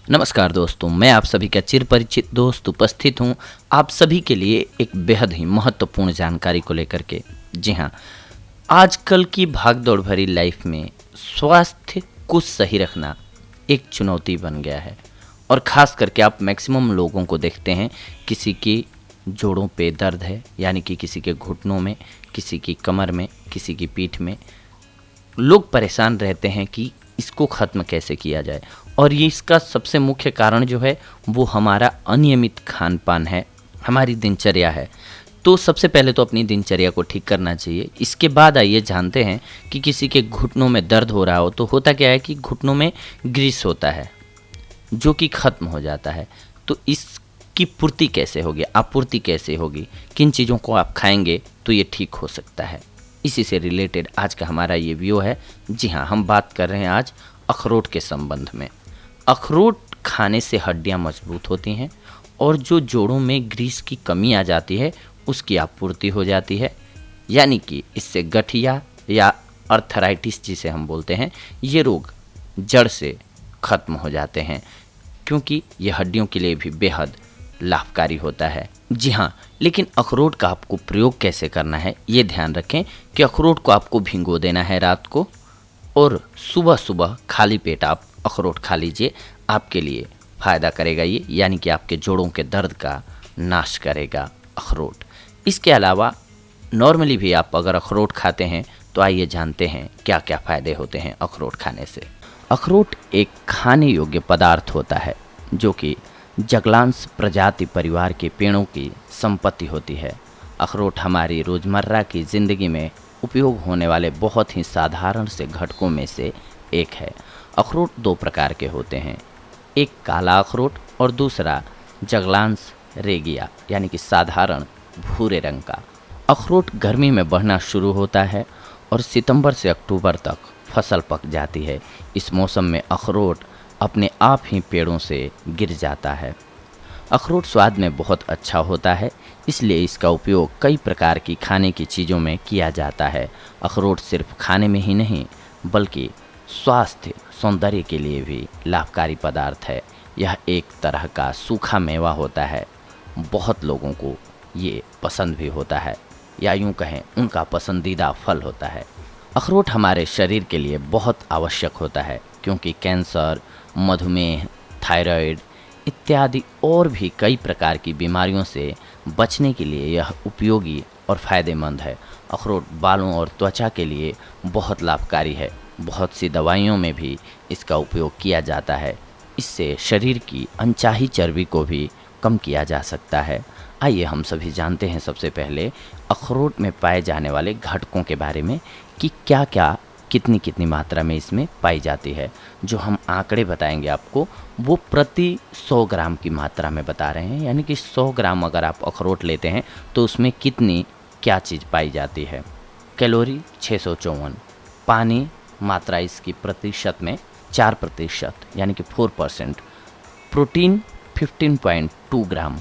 नमस्कार दोस्तों, मैं आप सभी का चिरपरिचित दोस्त उपस्थित हूँ आप सभी के लिए एक बेहद ही महत्वपूर्ण जानकारी को लेकर के। जी हाँ, आजकल की भागदौड़ भरी लाइफ में स्वास्थ्य को सही रखना एक चुनौती बन गया है। और ख़ास करके आप मैक्सिमम लोगों को देखते हैं, किसी की जोड़ों पे दर्द है, यानी कि किसी के घुटनों में, किसी की कमर में, किसी की पीठ में। लोग परेशान रहते हैं कि इसको ख़त्म कैसे किया जाए। और ये इसका सबसे मुख्य कारण जो है वो हमारा अनियमित खान पान है, हमारी दिनचर्या है। तो सबसे पहले तो अपनी दिनचर्या को ठीक करना चाहिए। इसके बाद आइए जानते हैं कि किसी के घुटनों में दर्द हो रहा हो तो होता क्या है कि घुटनों में ग्रीस होता है जो कि ख़त्म हो जाता है। तो इसकी पूर्ति कैसे होगी, आपूर्ति कैसे होगी, किन चीज़ों को आप खाएंगे तो ये ठीक हो सकता है, इसी से रिलेटेड आज का हमारा ये वीडियो है। जी हाँ, हम बात कर रहे हैं आज अखरोट के संबंध में। अखरोट खाने से हड्डियाँ मजबूत होती हैं और जो जोड़ों में ग्रीस की कमी आ जाती है उसकी आपूर्ति हो जाती है, यानी कि इससे गठिया या अर्थराइटिस जिसे हम बोलते हैं, ये रोग जड़ से ख़त्म हो जाते हैं, क्योंकि ये हड्डियों के लिए भी बेहद लाभकारी होता है। जी हाँ, लेकिन अखरोट का आपको प्रयोग कैसे करना है ये ध्यान रखें कि अखरोट को आपको भिगो देना है रात को, और सुबह सुबह खाली पेट आप अखरोट खा लीजिए। आपके लिए फ़ायदा करेगा ये, यानी कि आपके जोड़ों के दर्द का नाश करेगा अखरोट। इसके अलावा नॉर्मली भी आप अगर अखरोट खाते हैं तो आइए जानते हैं क्या क्या फ़ायदे होते हैं अखरोट खाने से। अखरोट एक खाने योग्य पदार्थ होता है जो कि जगलांस प्रजाति परिवार के पेड़ों की संपत्ति होती है। अखरोट हमारी रोज़मर्रा की ज़िंदगी में उपयोग होने वाले बहुत ही साधारण से घटकों में से एक है। अखरोट दो प्रकार के होते हैं, एक काला अखरोट और दूसरा जगलांस रेगिया, यानी कि साधारण भूरे रंग का। अखरोट गर्मी में बढ़ना शुरू होता है और सितंबर से अक्टूबर तक फसल पक जाती है। इस मौसम में अखरोट अपने आप ही पेड़ों से गिर जाता है। अखरोट स्वाद में बहुत अच्छा होता है, इसलिए इसका उपयोग कई प्रकार की खाने की चीज़ों में किया जाता है। अखरोट सिर्फ खाने में ही नहीं बल्कि स्वास्थ्य सौंदर्य के लिए भी लाभकारी पदार्थ है। यह एक तरह का सूखा मेवा होता है, बहुत लोगों को ये पसंद भी होता है, या यूँ कहें उनका पसंदीदा फल होता है। अखरोट हमारे शरीर के लिए बहुत आवश्यक होता है, क्योंकि कैंसर, मधुमेह, थायराइड इत्यादि और भी कई प्रकार की बीमारियों से बचने के लिए यह उपयोगी और फ़ायदेमंद है। अखरोट बालों और त्वचा के लिए बहुत लाभकारी है। बहुत सी दवाइयों में भी इसका उपयोग किया जाता है। इससे शरीर की अनचाही चर्बी को भी कम किया जा सकता है। आइए हम सभी जानते हैं सबसे पहले अखरोट में पाए जाने वाले घटकों के बारे में कि क्या क्या कितनी कितनी मात्रा में इसमें पाई जाती है। जो हम आंकड़े बताएंगे आपको वो प्रति 100 ग्राम की मात्रा में बता रहे हैं, यानी कि 100 ग्राम अगर आप अखरोट लेते हैं तो उसमें कितनी क्या चीज़ पाई जाती है। कैलोरी 654, पानी मात्रा इसकी प्रतिशत में 4%, यानी कि 4%, प्रोटीन 15.2 ग्राम,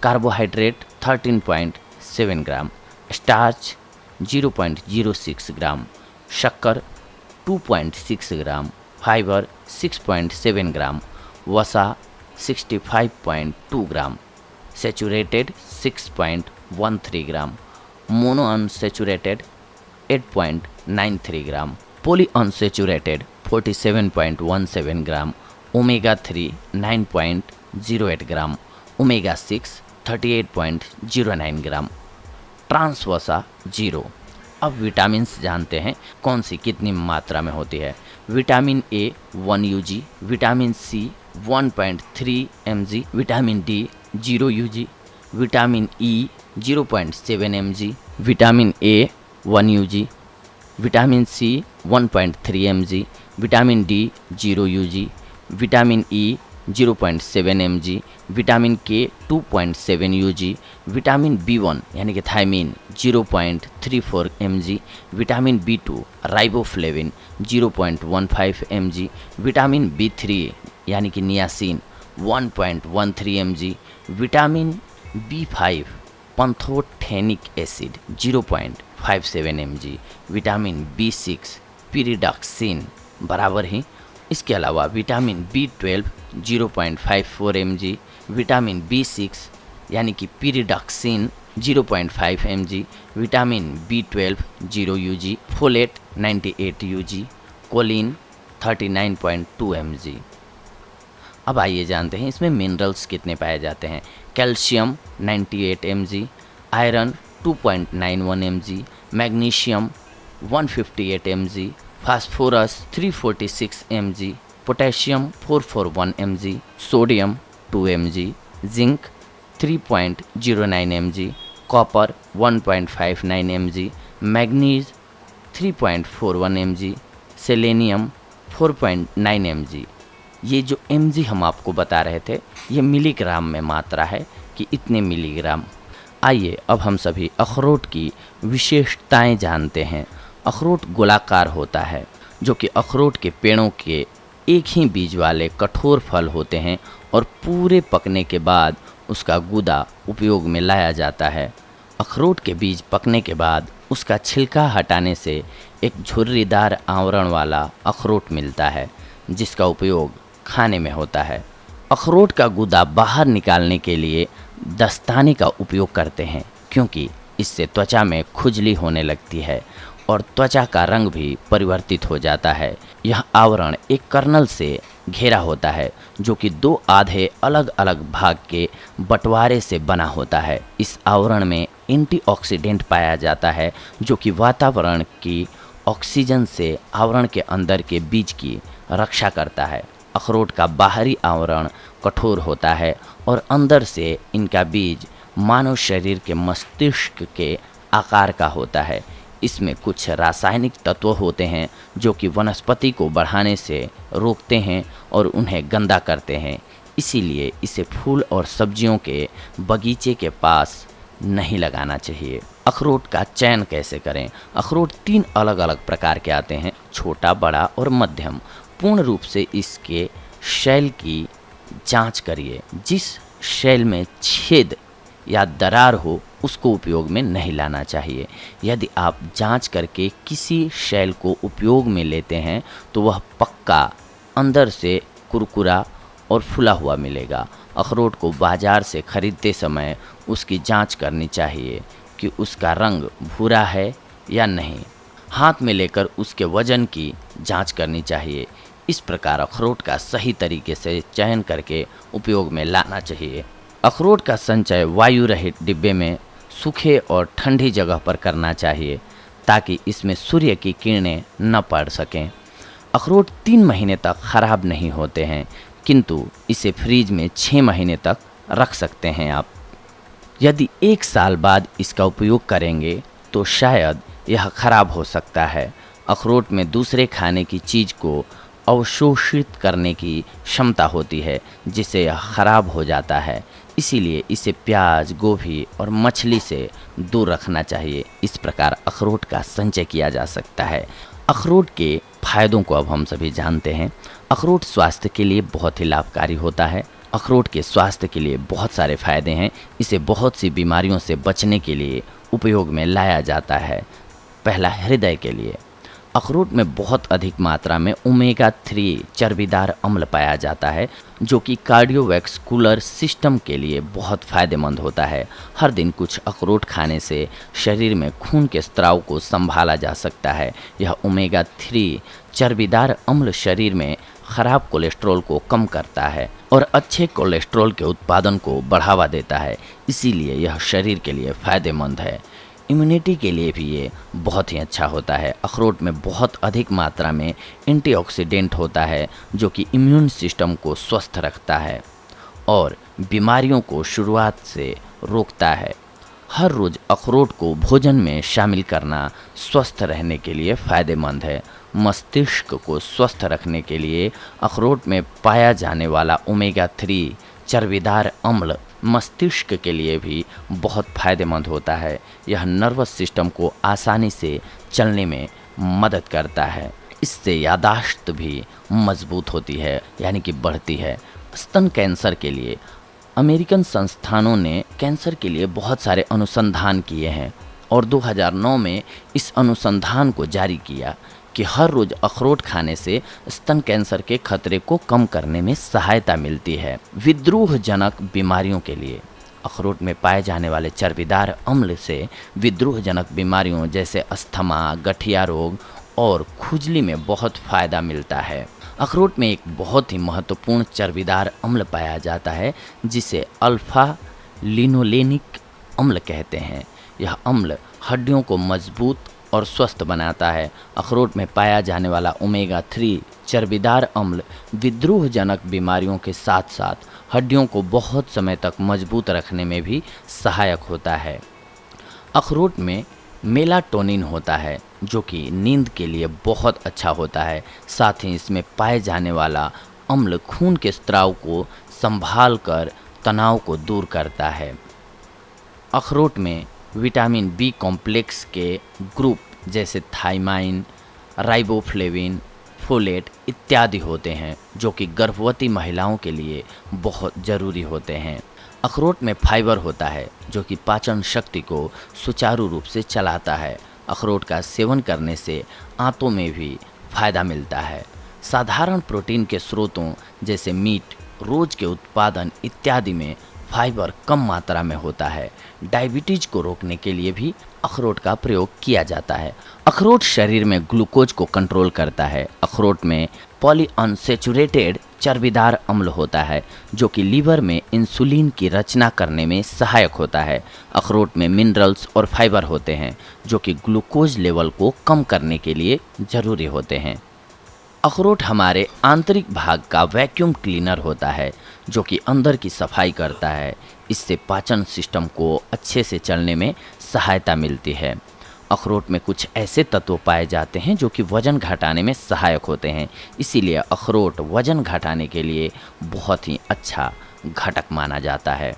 कार्बोहाइड्रेट 13.7 ग्राम, स्टार्च 0.06 ग्राम, शक्कर 2.6 ग्राम, फाइबर 6.7 ग्राम, वसा 65.2 ग्राम, सेचुरेटेड 6.13 ग्राम, मोनो अनसेचुरेटेड 8.93 ग्राम, पॉली अनसेचुरेटेड 47.17 ग्राम, ओमेगा 3 9.08 ग्राम, ओमेगा 6 38.09 ग्राम, ट्रांस वसा 0। अब विटामिन्स जानते हैं कौन सी कितनी मात्रा में होती है। Vitamin A 1 UG, vitamin C 1.3 mg, vitamin D 0 UG, vitamin E 0.7 mg, vitamin A 1 UG, vitamin C 1.3 mg, vitamin D 0 UG, vitamin E 0.7 mg, vitamin K 2.7 UG, vitamin B one यानी कि thiamine 0.34 mg, vitamin B two riboflavin 0.15 mg, vitamin बी3 यानी कि niacin 1.13 mg, vitamin B five pantothenic acid 0.57 mg, vitamin बी6 pyridoxine बराबर ही इसके अलावा vitamin B12 0.54 mg, vitamin B6 यानी कि pyridoxine 0.5 mg, vitamin B12 0 UG, folate 98 UG, choline 39.2 mg। अब आइए जानते हैं इसमें मिनरल्स कितने पाए जाते हैं। Calcium 98 mg, iron 2.91 mg, magnesium 158 mg, phosphorus 346 mg, potassium 441 mg, sodium 2 mg, zinc 3.09 mg, copper 1.59 mg, manganese 3.41 mg, selenium 4.9 mg। ये जो mg हम आपको बता रहे थे ये मिलीग्राम में मात्रा है कि इतने मिलीग्राम। आइए अब हम सभी अखरोट की विशेषताएं जानते हैं। अखरोट गोलाकार होता है, जो कि अखरोट के पेड़ों के एक ही बीज वाले कठोर फल होते हैं और पूरे पकने के बाद उसका गूदा उपयोग में लाया जाता है। अखरोट के बीज पकने के बाद उसका छिलका हटाने से एक झुर्रीदार आवरण वाला अखरोट मिलता है, जिसका उपयोग खाने में होता है। अखरोट का गूदा बाहर निकालने के लिए दस्ताने का उपयोग करते हैं, क्योंकि इससे त्वचा में खुजली होने लगती है और त्वचा का रंग भी परिवर्तित हो जाता है। यह आवरण एक कर्नल से घेरा होता है, जो कि दो आधे अलग अलग भाग के बंटवारे से बना होता है। इस आवरण में एंटीऑक्सीडेंट पाया जाता है, जो कि वातावरण की ऑक्सीजन से आवरण के अंदर के बीज की रक्षा करता है। अखरोट का बाहरी आवरण कठोर होता है और अंदर से इनका बीज मानव शरीर के मस्तिष्क के आकार का होता है। इसमें कुछ रासायनिक तत्व होते हैं जो कि वनस्पति को बढ़ाने से रोकते हैं और उन्हें गंदा करते हैं। इसीलिए इसे फूल और सब्जियों के बगीचे के पास नहीं लगाना चाहिए। अखरोट का चयन कैसे करें? अखरोट 3 अलग अलग प्रकार के आते हैं, छोटा, बड़ा और मध्यम। पूर्ण रूप से इसके शैल की जांच करिए। जिस शैल में छेद या दरार हो उसको उपयोग में नहीं लाना चाहिए। यदि आप जांच करके किसी शैल को उपयोग में लेते हैं तो वह पक्का अंदर से कुरकुरा और फुला हुआ मिलेगा। अखरोट को बाज़ार से खरीदते समय उसकी जांच करनी चाहिए कि उसका रंग भूरा है या नहीं। हाथ में लेकर उसके वजन की जांच करनी चाहिए। इस प्रकार अखरोट का सही तरीके से चयन करके उपयोग में लाना चाहिए। अखरोट का संचय वायु रहित डिब्बे में सूखे और ठंडी जगह पर करना चाहिए, ताकि इसमें सूर्य की किरणें न पड़ सकें। अखरोट 3 महीने तक खराब नहीं होते हैं, किंतु इसे फ्रीज में 6 महीने तक रख सकते हैं आप। यदि 1 साल बाद इसका उपयोग करेंगे तो शायद यह खराब हो सकता है। अखरोट में दूसरे खाने की चीज़ को अवशोषित करने की क्षमता होती है, जिससे यह खराब हो जाता है। इसीलिए इसे प्याज, गोभी और मछली से दूर रखना चाहिए। इस प्रकार अखरोट का संचय किया जा सकता है। अखरोट के फायदों को अब हम सभी जानते हैं। अखरोट स्वास्थ्य के लिए बहुत ही लाभकारी होता है। अखरोट के स्वास्थ्य के लिए बहुत सारे फायदे हैं। इसे बहुत सी बीमारियों से बचने के लिए उपयोग में लाया जाता है। पहला, हृदय के लिए। अखरोट में बहुत अधिक मात्रा में ओमेगा 3 चर्बीदार अम्ल पाया जाता है, जो कि कार्डियोवैस्कुलर सिस्टम के लिए बहुत फ़ायदेमंद होता है। हर दिन कुछ अखरोट खाने से शरीर में खून के स्त्राव को संभाला जा सकता है। यह ओमेगा 3 चर्बीदार अम्ल शरीर में खराब कोलेस्ट्रॉल को कम करता है और अच्छे कोलेस्ट्रॉल के उत्पादन को बढ़ावा देता है। इसीलिए यह शरीर के लिए फ़ायदेमंद है। इम्यूनिटी के लिए भी ये बहुत ही अच्छा होता है। अखरोट में बहुत अधिक मात्रा में एंटीऑक्सीडेंट होता है, जो कि इम्यून सिस्टम को स्वस्थ रखता है और बीमारियों को शुरुआत से रोकता है। हर रोज़ अखरोट को भोजन में शामिल करना स्वस्थ रहने के लिए फ़ायदेमंद है। मस्तिष्क को स्वस्थ रखने के लिए अखरोट में पाया जाने वाला ओमेगा 3 चर्बीदार अम्ल मस्तिष्क के लिए भी बहुत फ़ायदेमंद होता है। यह नर्वस सिस्टम को आसानी से चलने में मदद करता है। इससे यादाश्त भी मजबूत होती है, यानी कि बढ़ती है। स्तन कैंसर के लिए अमेरिकन संस्थानों ने कैंसर के लिए बहुत सारे अनुसंधान किए हैं और 2009 में इस अनुसंधान को जारी किया कि हर रोज अखरोट खाने से स्तन कैंसर के खतरे को कम करने में सहायता मिलती है। विद्रोहजनक बीमारियों के लिए अखरोट में पाए जाने वाले चर्बीदार अम्ल से विद्रोहजनक बीमारियों जैसे अस्थमा, गठिया रोग और खुजली में बहुत फायदा मिलता है। अखरोट में एक बहुत ही महत्वपूर्ण चर्बीदार अम्ल पाया जाता है जिसे अल्फा लिनोलेनिक अम्ल कहते हैं। यह अम्ल हड्डियों को मजबूत और स्वस्थ बनाता है। अखरोट में पाया जाने वाला ओमेगा 3 चर्बीदार अम्ल विद्रोहजनक बीमारियों के साथ साथ हड्डियों को बहुत समय तक मजबूत रखने में भी सहायक होता है। अखरोट में मेलाटोनिन होता है जो कि नींद के लिए बहुत अच्छा होता है। साथ ही इसमें पाए जाने वाला अम्ल खून के स्राव को संभाल कर तनाव को दूर करता है। अखरोट में विटामिन बी कॉम्प्लेक्स के ग्रुप जैसे थाइमाइन, राइबोफ्लेविन, फोलेट इत्यादि होते हैं जो कि गर्भवती महिलाओं के लिए बहुत ज़रूरी होते हैं। अखरोट में फाइबर होता है जो कि पाचन शक्ति को सुचारू रूप से चलाता है। अखरोट का सेवन करने से आंतों में भी फायदा मिलता है। साधारण प्रोटीन के स्रोतों जैसे मीट, रोज के उत्पादन इत्यादि में फाइबर कम मात्रा में होता है। डायबिटीज को रोकने के लिए भी अखरोट का प्रयोग किया जाता है। अखरोट शरीर में ग्लूकोज को कंट्रोल करता है। अखरोट में पॉलीअनसेचुरेटेड चर्बीदार अम्ल होता है जो कि लीवर में इंसुलिन की रचना करने में सहायक होता है। अखरोट में मिनरल्स और फाइबर होते हैं जो कि ग्लूकोज लेवल को कम करने के लिए ज़रूरी होते हैं। अखरोट हमारे आंतरिक भाग का वैक्यूम क्लीनर होता है जो कि अंदर की सफाई करता है। इससे पाचन सिस्टम को अच्छे से चलने में सहायता मिलती है। अखरोट में कुछ ऐसे तत्व पाए जाते हैं जो कि वजन घटाने में सहायक होते हैं, इसीलिए अखरोट वजन घटाने के लिए बहुत ही अच्छा घटक माना जाता है।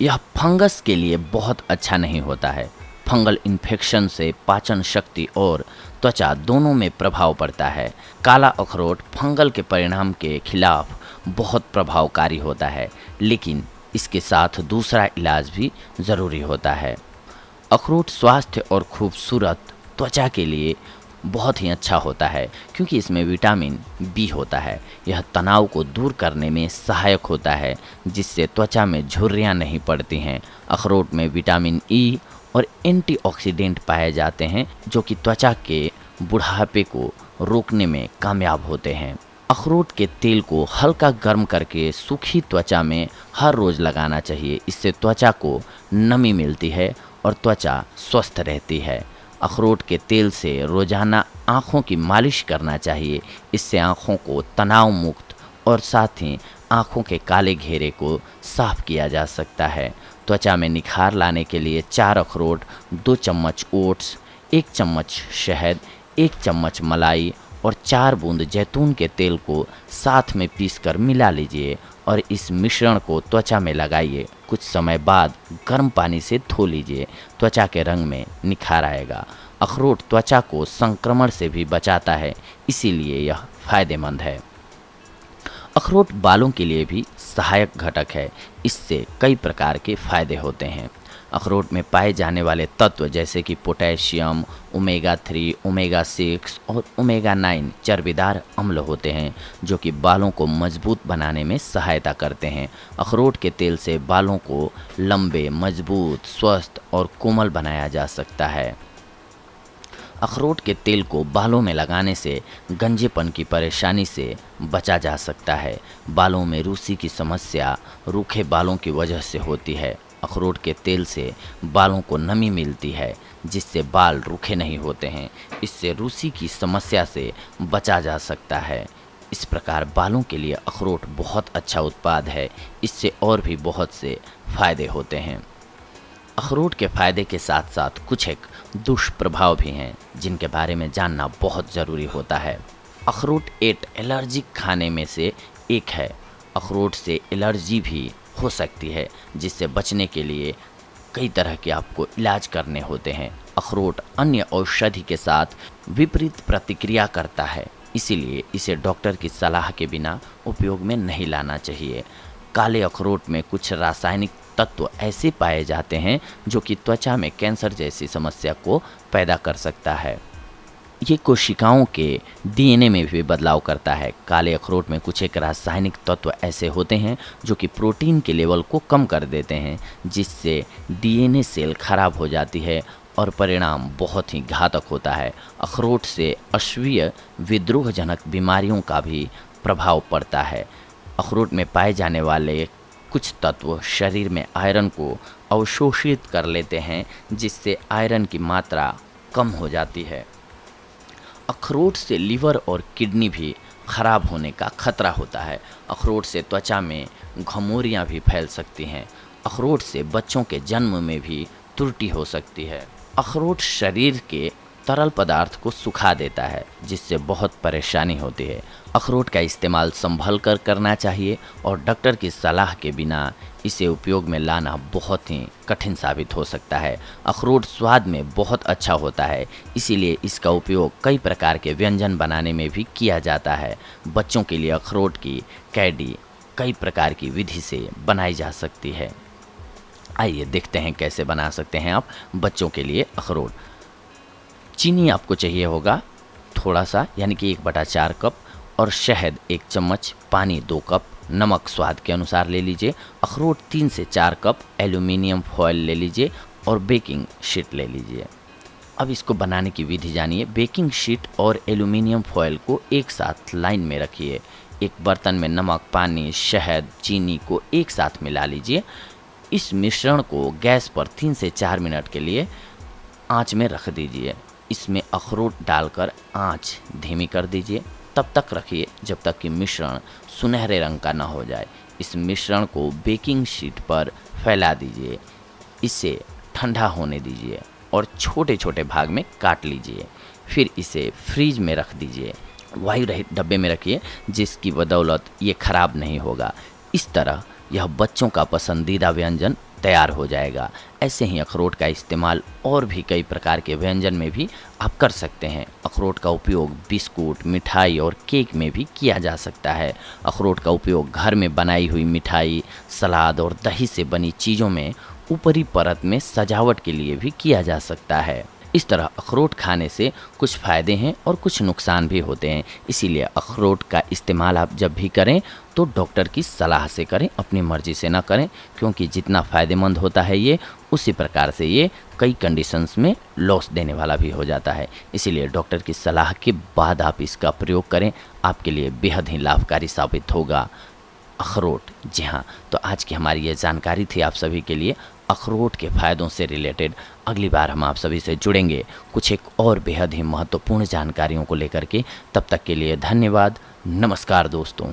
यह फंगस के लिए बहुत अच्छा नहीं होता है। फंगल इन्फेक्शन से पाचन शक्ति और त्वचा दोनों में प्रभाव पड़ता है। काला अखरोट फंगल के परिणाम के खिलाफ बहुत प्रभावकारी होता है, लेकिन इसके साथ दूसरा इलाज भी ज़रूरी होता है। अखरोट स्वास्थ्य और खूबसूरत त्वचा के लिए बहुत ही अच्छा होता है क्योंकि इसमें विटामिन बी होता है। यह तनाव को दूर करने में सहायक होता है जिससे त्वचा में झुर्रियाँ नहीं पड़ती हैं। अखरोट में विटामिन ई और एंटीऑक्सीडेंट पाए जाते हैं जो कि त्वचा के बुढ़ापे को रोकने में कामयाब होते हैं। अखरोट के तेल को हल्का गर्म करके सूखी त्वचा में हर रोज़ लगाना चाहिए। इससे त्वचा को नमी मिलती है और त्वचा स्वस्थ रहती है। अखरोट के तेल से रोज़ाना आँखों की मालिश करना चाहिए। इससे आँखों को तनाव मुक्त और साथ ही आँखों के काले घेरे को साफ किया जा सकता है। त्वचा में निखार लाने के लिए 4 अखरोट, 2 चम्मच ओट्स, 1 चम्मच शहद, 1 चम्मच मलाई और 4 बूंद जैतून के तेल को साथ में पीसकर मिला लीजिए और इस मिश्रण को त्वचा में लगाइए। कुछ समय बाद गर्म पानी से धो लीजिए। त्वचा के रंग में निखार आएगा। अखरोट त्वचा को संक्रमण से भी बचाता है, इसीलिए यह फायदेमंद है। अखरोट बालों के लिए भी सहायक घटक है। इससे कई प्रकार के फायदे होते हैं। अखरोट में पाए जाने वाले तत्व जैसे कि पोटेशियम, ओमेगा 3, ओमेगा 6 और ओमेगा 9 चर्बीदार अम्ल होते हैं जो कि बालों को मजबूत बनाने में सहायता करते हैं। अखरोट के तेल से बालों को लंबे, मजबूत, स्वस्थ और कोमल बनाया जा सकता है। अखरोट के तेल को बालों में लगाने से गंजेपन की परेशानी से बचा जा सकता है। बालों में रूसी की समस्या रूखे बालों की वजह से होती है। अखरोट के तेल से बालों को नमी मिलती है जिससे बाल रूखे नहीं होते हैं। इससे रूसी की समस्या से बचा जा सकता है। इस प्रकार बालों के लिए अखरोट बहुत अच्छा उत्पाद है। इससे और भी बहुत से फायदे होते हैं। अखरोट के फायदे के साथ साथ कुछ एक दुष्प्रभाव भी हैं जिनके बारे में जानना बहुत ज़रूरी होता है। अखरोट एक एलर्जिक खाने में से एक है। अखरोट से एलर्जी भी हो सकती है जिससे बचने के लिए कई तरह के आपको इलाज करने होते हैं। अखरोट अन्य औषधि के साथ विपरीत प्रतिक्रिया करता है, इसीलिए इसे डॉक्टर की सलाह के बिना उपयोग में नहीं लाना चाहिए। काले अखरोट में कुछ रासायनिक तत्व ऐसे पाए जाते हैं जो कि त्वचा में कैंसर जैसी समस्या को पैदा कर सकता है। ये कोशिकाओं के डीएनए में भी बदलाव करता है। काले अखरोट में कुछ एक रासायनिक तत्व ऐसे होते हैं जो कि प्रोटीन के लेवल को कम कर देते हैं, जिससे डीएनए सेल खराब हो जाती है और परिणाम बहुत ही घातक होता है। अखरोट से अश्वीय विद्रोहजनक बीमारियों का भी प्रभाव पड़ता है। अखरोट में पाए जाने वाले कुछ तत्व शरीर में आयरन को अवशोषित कर लेते हैं, जिससे आयरन की मात्रा कम हो जाती है। अखरोट से लीवर और किडनी भी खराब होने का खतरा होता है। अखरोट से त्वचा में घमौरियाँ भी फैल सकती हैं। अखरोट से बच्चों के जन्म में भी त्रुटि हो सकती है। अखरोट शरीर के तरल पदार्थ को सुखा देता है, जिससे बहुत परेशानी होती है। अखरोट का इस्तेमाल संभल कर करना चाहिए और डॉक्टर की सलाह के बिना इसे उपयोग में लाना बहुत ही कठिन साबित हो सकता है। अखरोट स्वाद में बहुत अच्छा होता है, इसीलिए इसका उपयोग कई प्रकार के व्यंजन बनाने में भी किया जाता है। बच्चों के लिए अखरोट की कैडी कई प्रकार की विधि से बनाई जा सकती है। आइए देखते हैं कैसे बना सकते हैं आप बच्चों के लिए अखरोट। चीनी आपको चाहिए होगा थोड़ा सा, यानी कि 1/4 कप, और शहद 1 चम्मच, पानी 2 कप, नमक स्वाद के अनुसार ले लीजिए। अखरोट 3 से 4 कप, एल्यूमिनियम फॉयल ले लीजिए और बेकिंग शीट ले लीजिए। अब इसको बनाने की विधि जानिए। बेकिंग शीट और एल्यूमिनियम फॉयल को एक साथ लाइन में रखिए। एक बर्तन में नमक, पानी, शहद, चीनी को एक साथ मिला लीजिए। इस मिश्रण को गैस पर 3 से 4 मिनट के लिए आंच में रख दीजिए। इसमें अखरोट डालकर आंच धीमी कर दीजिए। तब तक रखिए जब तक कि मिश्रण सुनहरे रंग का ना हो जाए। इस मिश्रण को बेकिंग शीट पर फैला दीजिए। इसे ठंडा होने दीजिए और छोटे छोटे भाग में काट लीजिए। फिर इसे फ्रीज में रख दीजिए। वायु रहित डब्बे में रखिए, जिसकी बदौलत ये खराब नहीं होगा। इस तरह यह बच्चों का पसंदीदा व्यंजन तैयार हो जाएगा। ऐसे ही अखरोट का इस्तेमाल और भी कई प्रकार के व्यंजन में भी आप कर सकते हैं। अखरोट का उपयोग बिस्कुट, मिठाई और केक में भी किया जा सकता है। अखरोट का उपयोग घर में बनाई हुई मिठाई, सलाद और दही से बनी चीज़ों में ऊपरी परत में सजावट के लिए भी किया जा सकता है। इस तरह अखरोट खाने से कुछ फ़ायदे हैं और कुछ नुकसान भी होते हैं। इसीलिए अखरोट का इस्तेमाल आप जब भी करें तो डॉक्टर की सलाह से करें, अपनी मर्ज़ी से ना करें, क्योंकि जितना फ़ायदेमंद होता है ये, उसी प्रकार से ये कई कंडीशंस में लॉस देने वाला भी हो जाता है। इसीलिए डॉक्टर की सलाह के बाद आप इसका प्रयोग करें, आपके लिए बेहद ही लाभकारी साबित होगा अखरोट। जी हाँ, तो आज की हमारी ये जानकारी थी आप सभी के लिए अखरोट के फ़ायदों से रिलेटेड। अगली बार हम आप सभी से जुड़ेंगे कुछ एक और बेहद ही महत्वपूर्ण जानकारियों को लेकर के। तब तक के लिए धन्यवाद। नमस्कार दोस्तों।